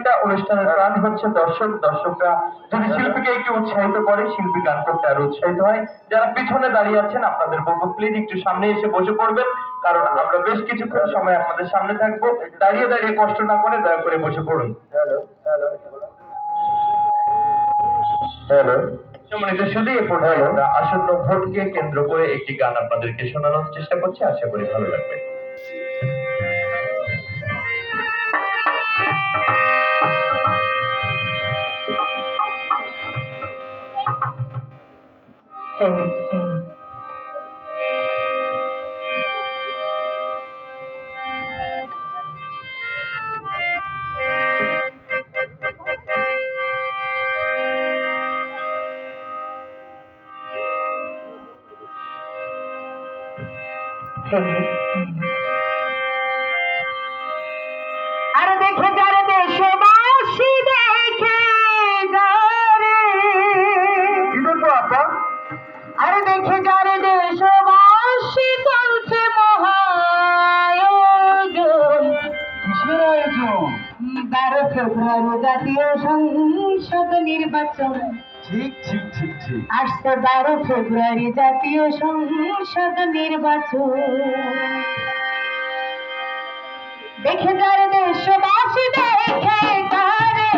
প্রত্যেকটা অনুষ্ঠানের প্রাণ হচ্ছে দর্শক। দর্শকরা যদি শিল্পীকে একটু উৎসাহিত করে, শিল্পী গান করতে আরো উৎসাহিত হয়। যারা পিছনে দাঁড়িয়ে আছেন, আপনাদের বলবো প্লিজ একটু সামনে এসে বসে পড়বেন, কারণ আমরা বেশ কিছুক্ষণ সময় আপনাদের সামনে থাকবো। দাঁড়িয়ে দাঁড়িয়ে কষ্ট না করে দয়া করে বসে পড়ুন। হ্যালো, সম্মানিত শুধু এ পর্যায়ে আমরা আসন্ন ভোটকে কেন্দ্র করে একটি গান আপনাদেরকে শোনানোর চেষ্টা করছি, আশা করি ভালো লাগবে। আরে দেখে যারে দেশবাসী দেখে যারে, আরে দেখে যারে দেশবাসী চলছে মহায়োজন। 12 ফেব্রুয়ারি জাতীয় সংসদ নির্বাচন। ঠিক ঠিক ঠিক ঠিক আসছে 12 ফেব্রুয়ারি জাতীয় সংসদ নির্বাচন। দেখে যারে দেশবাসী দেখে যারে,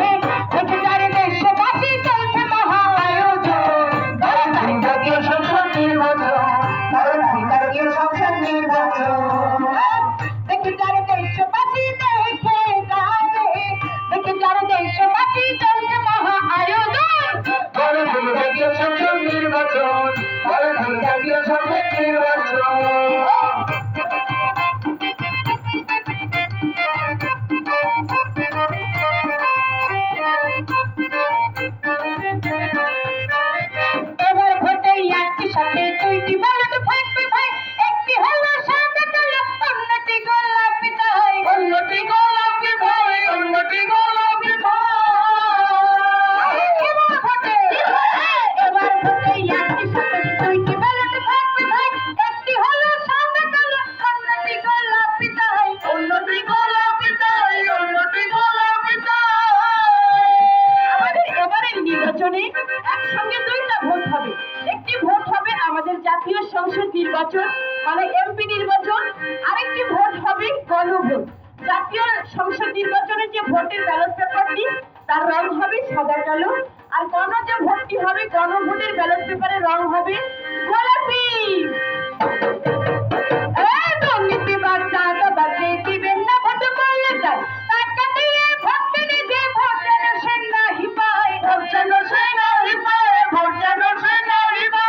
দেখে যারে দেশবাসী চলছে মহায়োজন। জাতীয় সংসদ নির্বাচন, জাতীয় সংসদ নির্বাচন। দেখে যারে দেশবাসী দেখে যারে, দেখে যারে দেশবাসী চলছে মহায়োজন। জাতীয় সংসদ নির্বাচন, জাতীয় সংসদ নির্বাচন। এবার ভোটে একটি সাথে দুইটি ব্যালট থাকবে ভাই, একটি হলো সাদা কালো, অন্যটি গোলাপি ভাই, অন্যটি গোলাপি ভাই, অন্যটি গোলাপি ভাই। এবার ভোটে একটি সাথে দুইটি ব্যালট থাকবে ভাই, একটি হলো সাদা কালো, অন্যটি গোলাপি ভাই, অন্যটি গোলাপি ভাই, অন্যটি গোলাপি ভাই। আমাদের এবারের নির্বাচনে একসঙ্গে দুইটা ভোট হবে। একটি ভোট হবে আমাদের জাতীয় সংসদ নির্বাচন মানে এমপি নির্বাচন, আরেকটি ভোট হবে গণভোট। জাতীয় সংসদ নির্বাচনের যে ভোটের ব্যালট পেপারটি তার রং হবে সাদা কালো, আর গণ যে ভোটটি হবে গণভোটের ব্যালট পেপারের রং হবে গোলাপি। এই দুর্নীতিবাজ চাঁদাবাজে দিবেন না ভোট করলে যায়, টাকা দিয়ে ভোট কিনে যে ভোট যেন সে নাহি পায়, ভোট যেন সে নাহি পায়, ভোট যেন সে নাহি পায়।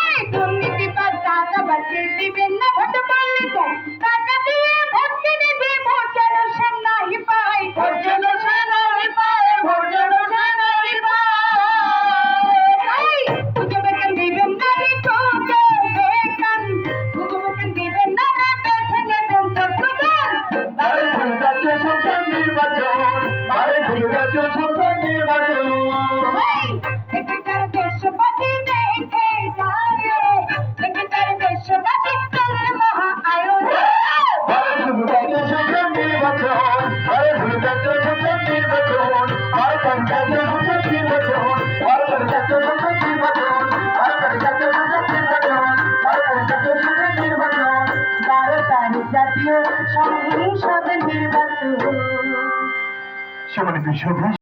এই দুর্নীতিবাজ চাঁদাবাজে দিবেন না ভোট করলে যায়, টাকা দিয়ে ভোট কিনে যে ভোট যেন সে নাহি পায়, ভোট যেন সে নাহি পায়, ভোট যেন সে নাহি পায়। খুঁজে বেতন দিবেন না রে খুঁজে বেতন, খুঁজে বেতন দিবেন না রে বেছে নেবেন চট্টগ্রাম। জাতীয় সংসদ নির্বাচন, জাতীয় সংসদ নির্বাচন। দেখে যারে দেশবাসী দেখে যারে, দেখে যারে দেশবাসী চলছে মহা আয়োজন। জাতীয় সংসদ নির্বাচন, জাতীয় সংসদ নির্বাচন, জাতীয় সংসদ নির্বাচন, জাতীয় সংসদ নির্বাচন, জাতীয় সংসদ নির্বাচন, জাতীয় সংসদ নির্বাচন। 12 তারিখ জাতীয় সংসদ নির্বাচন। সম্মানিত সভা